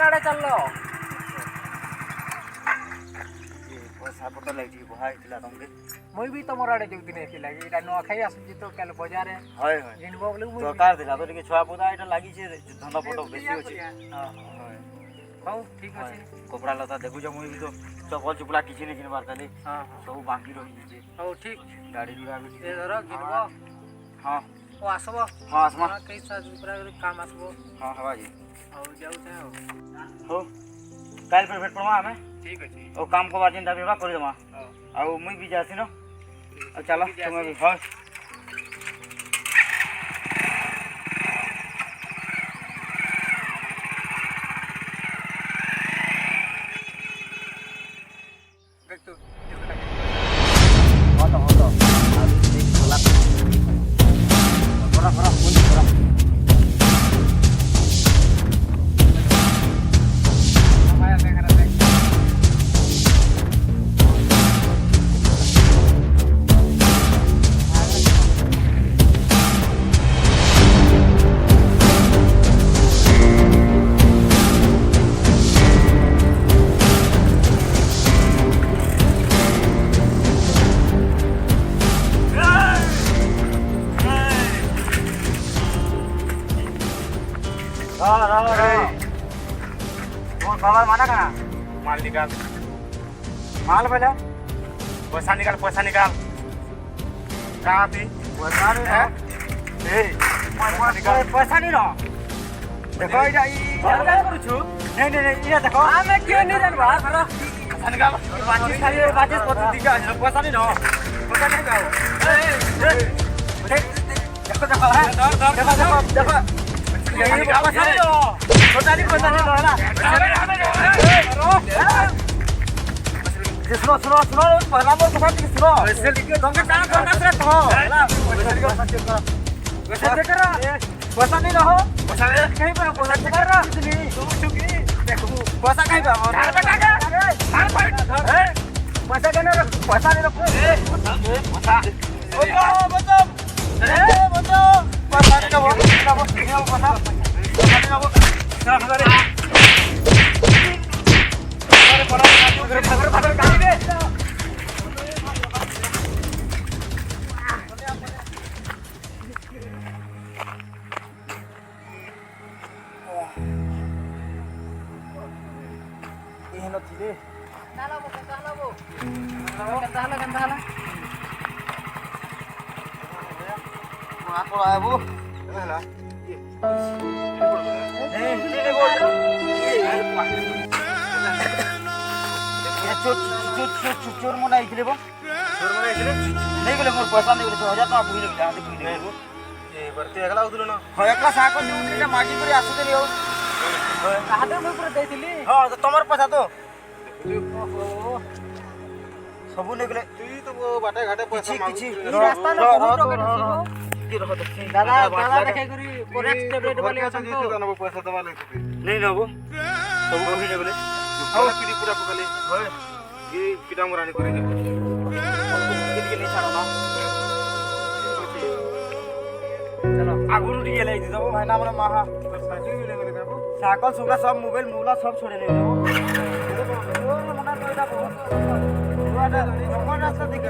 आड़े चलो पैसा पता लगी बहा इतला तुमके मुई भी तुम आड़े जो दिन एथि लागी इटा नुआ खाई आसुची तो काल बाजार रे हाय हाय जिनबो बोले मुई सरकार दिला तो टिके छुआ पुदा एटा लागि छे धंधा पटो बेसी होची हां हाय हाउ ठीक अछि कपड़ा लता देखु जे मुई भी तो चपल चुपला किछि नै किनबार खाली हां सब बाकी रही जे हाउ ठीक गाड़ी दुरा भी ए धर गिनबो हां ओ आसबो हां आसमा कैसा पूरा काम आसबो हां हवा जी हाउ जाउ छे हो काल पे भेट पड़वा हमें ठीक अछि ओ काम को बाजिन दाबी बा कर देमा हां आ मुई भी जासी न चलो तुम भी हां देख तो होतो अभी देख बोला बड़ा बड़ा फोन बड़ा हमारा देख रहा देख कौन बाबा माना कहा माल निकाल माल पहले पैसा निकाल कहां थी पैसा नहीं है ए पैसा नहीं ना देखो इटा ई क्या करू छु नहीं नहीं नहीं इटा देखो हमें क्यों नहीं जानबा धर पैसा निकाल बाजी खाली बाजी पत्ती दिखा पैसा नहीं ना पैसा नहीं जाओ देखो देखो देखो देखो पैसा नहीं लो टोटली पैसा नहीं लो ना सुनो सुनो सुनो पहला मोर कथा सुनो पैसे लिखे तुमके काम करना से तो पैसा लिखे पैसा दे कर पैसा नहीं रहो पैसा कहीं पर पैसा दे कर नहीं तुम चुकी देखो पैसा कहीं पर धर बेटा के पैसा देना पैसा नहीं रखो पैसा बचो बचो पैसा नहीं रखो पैसा नहीं रखो चोर मन आई नहीं गले मोर पैसा नहीं गले 1000 टका बुई लगले आते बुई देबो ए बरते एकला उदलो न ह एकला साको न्यूनीटा माटी करे आसु देली हो कहां मैं पूरा देथिली हां तो तमर पैसा तो सब नहीं गले तुई तो वो बाटे घाटे पैसा मांगू ई रास्ता न बहुत रखत की रखत दादा दादा देखे करी कोरेक्ट टेबलेट वाले असन तो तो पैसा दवा लेते नहीं नबो सब बुई नहीं गले हाउ पीड़ी पूरा पकले होय ये किडा मुरानी करेंगे के नहीं छाड़ो ना चलो आगुरु दिए ले दे दो भाई ना मन माहा साइकिल भी लेंगे बाबू साइकिल सुगा सब मोबाइल मुला सब छोड़े ले मना तो इटा बहुत रास्ता दिखे